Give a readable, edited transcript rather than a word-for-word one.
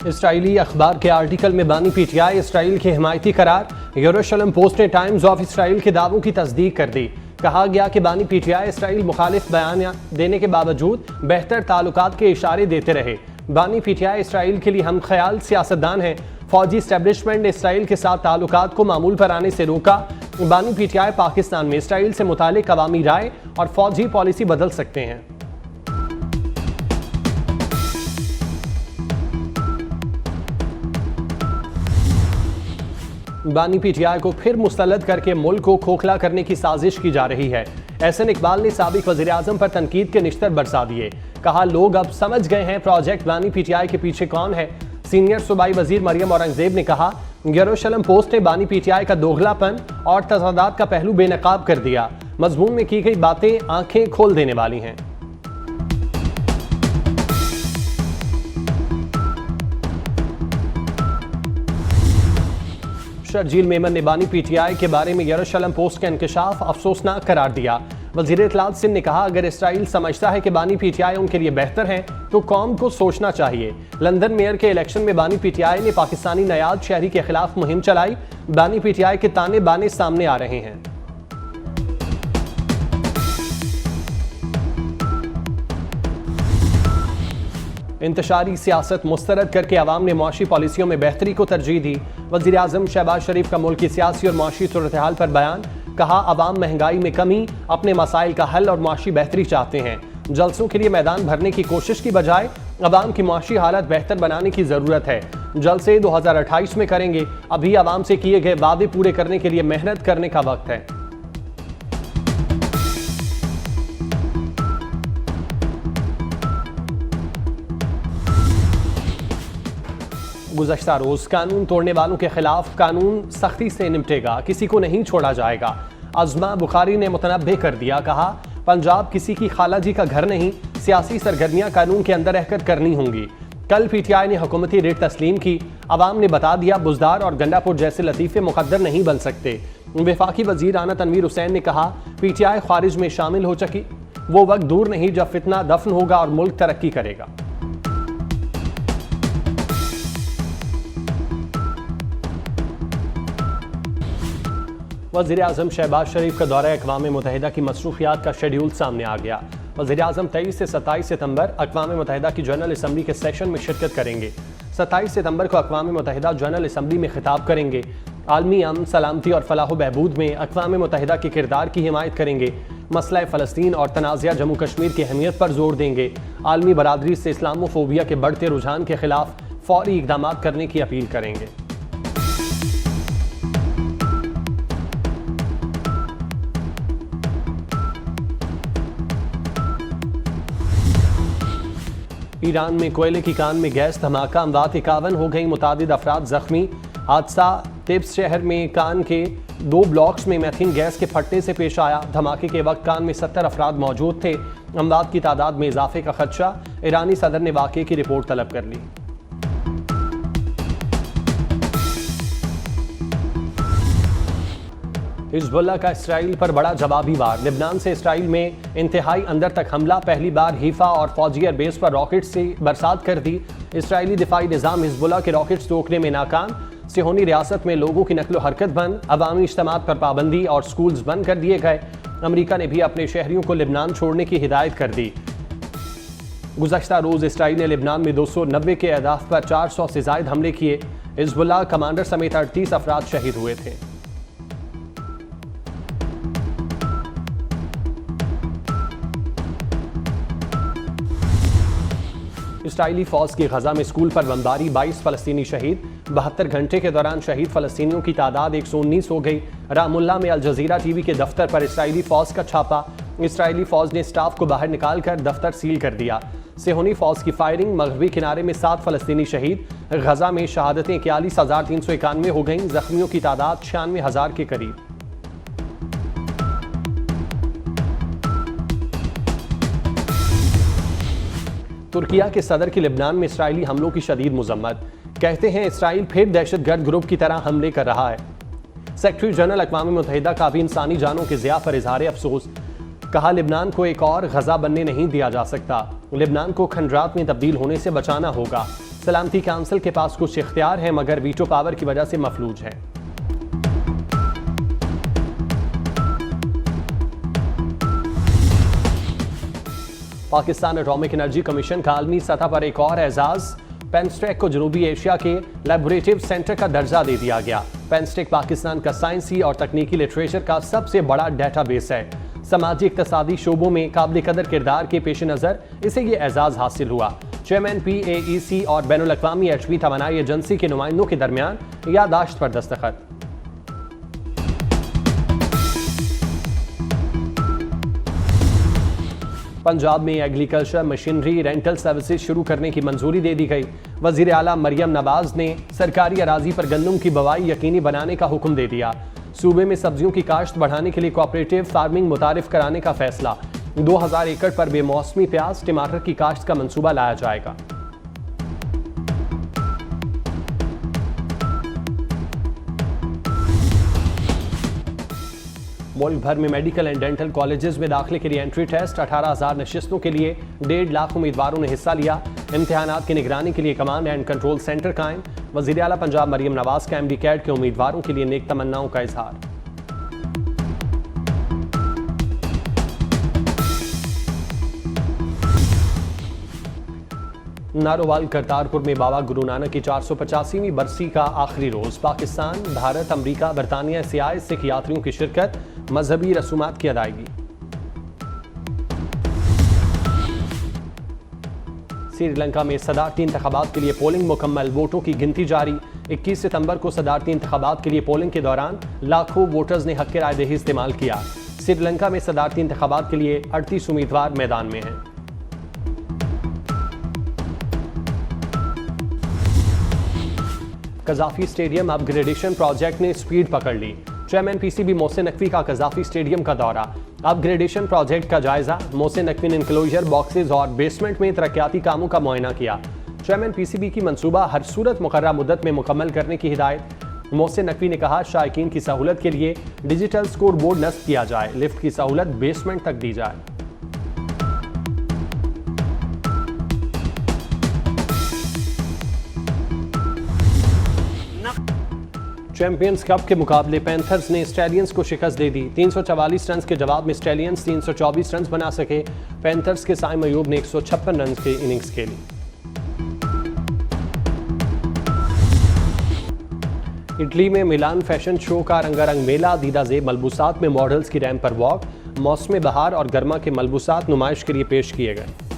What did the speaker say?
Israeli अखबार के article में बानी पीटीआई इसराइल के हिमायती करार। यरूशलेम पोस्ट ने टाइम्स ऑफ इसराइल के दावों की तस्दीक कर दी। कहा गया कि बानी पीटीआई इसराइल मुखालिफ बयान देने के बावजूद बेहतर ताल्लुकात के इशारे देते रहे। बानी पीटीआई इसराइल के लिए हम ख्याल सियासतदान हैं। फौजी इस्टेब्लिशमेंट ने इसराइल के साथ ताल्लुकात को मामूल पर आने से रोका। बानी पीटीआई पाकिस्तान में इसराइल से मुतालिक अवामी राय और फौजी पॉलिसी बदल सकते हैं। बानी पीटीआई को फिर मुस्तलद करके मुल्क को खोखला करने की साजिश की जा रही है। एहसन इकबाल ने साबिक वज़ीर आज़म पर तनकीद के निश्तर बरसा दिए। कहा, लोग अब समझ गए हैं प्रोजेक्ट बानी पीटीआई के पीछे कौन है। सीनियर सूबाई वजीर मरियम औरंगजेब ने कहा, यरूशलेम पोस्ट ने बानी पीटीआई का दोगलापन और तजादात का पहलू बेनकाब कर दिया। मजमून में की गई बातें आंखें खोल देने वाली हैं। शर्जील मेमन ने बानी पीटीआई के बारे में यरूशलेम पोस्ट का इंकशाफ अफसोसनाक करार दिया। वजीर इत्तलात सिंध ने कहा, अगर इसराइल समझता है कि बानी पीटीआई उनके लिए बेहतर है तो कौम को सोचना चाहिए। लंदन मेयर के इलेक्शन में बानी पीटीआई ने पाकिस्तानी नयाद शहरी के खिलाफ मुहिम चलाई। बानी पीटीआई के ताने बाने सामने आ रहे हैं। इंतशारी सियासत मुस्तरद करके अवाम ने मुआशी पॉलिसियों में बेहतरी को तरजीह दी। वज़ीर आज़म शहबाज शरीफ का मुल्की सियासी और मुआशी सूरत हाल पर बयान। कहा, अवाम महंगाई में कमी, अपने मसाइल का हल और मुआशी बेहतरी चाहते हैं। जलसों के लिए मैदान भरने की कोशिश की बजाय अवाम की मुआशी हालत बेहतर बनाने की ज़रूरत है। जलसे 2028 में करेंगे। अभी अवाम से किए गए वादे पूरे करने के लिए मेहनत करने का वक्त है। गुज़श्ता रोज कानून तोड़ने वालों के खिलाफ कानून सख्ती से निपटेगा, किसी को नहीं छोड़ा जाएगा। अज़मा बुखारी ने मुतनब्बे कर दिया। कहा, पंजाब किसी की खाला जी का घर नहीं, सियासी सरगर्मियां कानून के अंदर रहकर करनी होंगी। कल पीटीआई ने हुकूमती रेट तस्लीम की। अवाम ने बता दिया, बुजदार और गंडापुर जैसे लतीफ़े मुकद्दर नहीं बन सकते। वफाकी वजीर आना तनवीर हुसैन ने कहा, पीटीआई खारिज में शामिल हो चुकी, वो वक्त दूर नहीं जब फितना दफन होगा और मुल्क तरक्की करेगा। वज़ीर आज़म शहबाज शरीफ का दौरा अक़वाम मुत्तहिदा की मसरूफियात का शेड्यूल सामने आ गया। वज़ीर आज़म 23 से 27 सितंबर अक़वाम मुत्तहिदा की जनरल असम्बली के सेशन में शिरकत करेंगे। 27 सितंबर को अक़वाम मुत्तहिदा जनरल असम्बली में खिताब करेंगे। आलमी अमन, सलामती और फलाह बहबूद में अक़वाम मुत्तहिदा के किरदार की हिमायत करेंगे। मसला फ़लस्तीन और तनाज़ा जम्मू कश्मीर की अहमियत पर जोर देंगे। आलमी बरादरी से इस्लामोफोबिया के बढ़ते रुझान के खिलाफ फौरी इक़दाम करने की अपील करेंगे। ईरान में कोयले की कान में गैस धमाका, अमवात 51 हो गई, मुतादिद अफराद जख्मी। हादसा तिब्स शहर में कान के 2 ब्लॉक्स में मैथीन गैस के फटने से पेश आया। धमाके के वक्त कान में 70 अफराद मौजूद थे। अमवात की तादाद में इजाफे का खदशा। ईरानी सदर ने वाक़े की रिपोर्ट तलब कर ली। हिज़्बुल्लाह का इसराइल पर बड़ा जवाबी वार। लेबनान से इसराइल में इंतहाई अंदर तक हमला। पहली बार हीफा और फौजी एयरबेस पर रॉकेट से बरसात कर दी। इसराइली दिफाई निज़ाम हिज़्बुल्लाह के रॉकेट्स रोकने में नाकाम। सिहोनी रियासत में लोगों की नकलो हरकत बंद। अवामी इज्तिमात पर पाबंदी और स्कूल्स बंद कर दिए गए। अमरीका ने भी अपने शहरियों को लेबनान छोड़ने की हिदायत कर दी। गुज़श्ता रोज़ इसराइल ने लेबनान में 290 के अहदाफ पर 400 से ज़ायद हमले किए। हिज़्बुल्लाह कमांडर समेत 38 अफराद शहीद हुए थे। इसराइली फौज की गजा में स्कूल पर बमबारी, 22 फलस्तीनी शहीद। 72 घंटे के दौरान शहीद फलस्तीनियों की तादाद 119 हो गई। रामुल्ला में अल जजीरा टीवी के दफ्तर पर इसराइली फौज का छापा। इसराइली फौज ने स्टाफ को बाहर निकालकर दफ्तर सील कर दिया। सिहोनी फौज की फायरिंग, मगरबी किनारे में 7 फलस्तीनी शहीद। गजा में शहादतें 41,391 हो गईं। जख्मियों की तादाद 96,000 के करीब। तुर्किया के सदर की लेबनान में इसराइली हमलों की शदीद मुजम्मत। कहते हैं इसराइल फिर दहशतगर्द ग्रुप की तरह हमले कर रहा है। सेक्रेटरी जनरल अक़वाम मुत्तहिदा का भी इंसानी जानों के ज़िया पर इजहार अफसोस। कहा लिबनान को एक और गजा बनने नहीं दिया जा सकता, लिबनान को खंडरात में तब्दील होने से बचाना होगा। सलामती काउंसिल के पास कुछ इख्तियार है मगर वीटो पावर की वजह से मफलूज है। पाकिस्तान एटॉमिक एनर्जी कमीशन का आलमी सतह पर एक और एजाज, पेंस्टेक को जनूबी एशिया के लैबोरेटिव सेंटर का दर्जा दे दिया गया। पेंस्टेक पाकिस्तान का साइंसी और तकनीकी लिटरेचर का सबसे बड़ा डेटाबेस है। समाजी इक्तसादी शोबों में काबिल कदर किरदार के पेश नज़र इसे ये एजाज हासिल हुआ। चेयरमैन PAEC और बैनुल अक़वामी HB तवानाई एजेंसी के नुमाइंदों के दरमियान यादाश्त पर दस्तखत। पंजाब में एग्रीकल्चर मशीनरी रेंटल सर्विसेज शुरू करने की मंजूरी दे दी गई। वजीर आला मरियम नवाज ने सरकारी अराजी पर गंदम की बवाई यकीनी बनाने का हुक्म दे दिया। सूबे में सब्जियों की काश्त बढ़ाने के लिए कोऑपरेटिव फार्मिंग मुतारिफ कराने का फैसला। 2000 एकड़ पर बेमौसमी प्याज टमाटर की काश्त का मंसूबा लाया जाएगा। मुल्क भर में मेडिकल एंड डेंटल कॉलेजेस में दाखिले के लिए एंट्री टेस्ट 18,000 नशिस्तों के लिए 1.5 लाख उम्मीदवारों ने हिस्सा लिया। इम्तिहानात की निगरानी के लिए कमांड एंड कंट्रोल सेंटर कायम। वज़ीर आला पंजाब मरियम नवाज का MD कैट के उम्मीदवारों के लिए नेक तमन्नाओं का इजहार। नारोवाल करतारपुर में बाबा गुरु नानक की 485वीं बरसी का आखिरी रोज। पाकिस्तान, भारत, अमेरिका, बरतानिया से आए सिख यात्रियों की शिरकत, मजहबी रसूमात की अदायगी। श्रीलंका में सदारती इंतखाबात के लिए पोलिंग मुकम्मल, वोटों की गिनती जारी। 21 सितंबर को सदारती इंतखाबात के लिए पोलिंग के दौरान लाखों वोटर्स ने हक राय दही इस्तेमाल किया। श्रीलंका में सदारती इंतखाबात के लिए 38 उम्मीदवार मैदान में हैं। कज़ाफी स्टेडियम अपग्रेडेशन प्रोजेक्ट ने स्पीड पकड़ ली। चेयरमैन PCB मोहसिन नकवी का कज़ाफी स्टेडियम का दौरा। अपग्रेडेशन प्रोजेक्ट का जायजा। मोहसिन नकवी ने इनक्लोजर बॉक्सेज और बेसमेंट में तरक्याती कामों का मुआयना किया। चेयरमैन PCB की मंसूबा हर सूरत मुकर्रर मुद्दत में मुकम्मल करने की हिदायत। मोहसिन नकवी ने कहा शायकीन की सहूलत के लिए डिजिटल स्कोर बोर्ड नस्ब किया जाए, लिफ्ट की सहूलत बेसमेंट तक दी जाए। चैंपियंस कप के मुकाबले पैंथर्स ने स्टैलियंस को शिकस्त दे दी। 344 रन के जवाब में स्टैलियंस 324 रन बना सके। पैंथर्स के साइम अयूब ने 156 रन की इनिंग्स खेली। इटली में मिलान फैशन शो का रंगारंग मेला। दीदा ज़ेब मलबूसात में मॉडल्स की रैंप पर वॉक। मौसम बहार और गर्मा के मलबूसात नुमाइश के लिए पेश किए गए।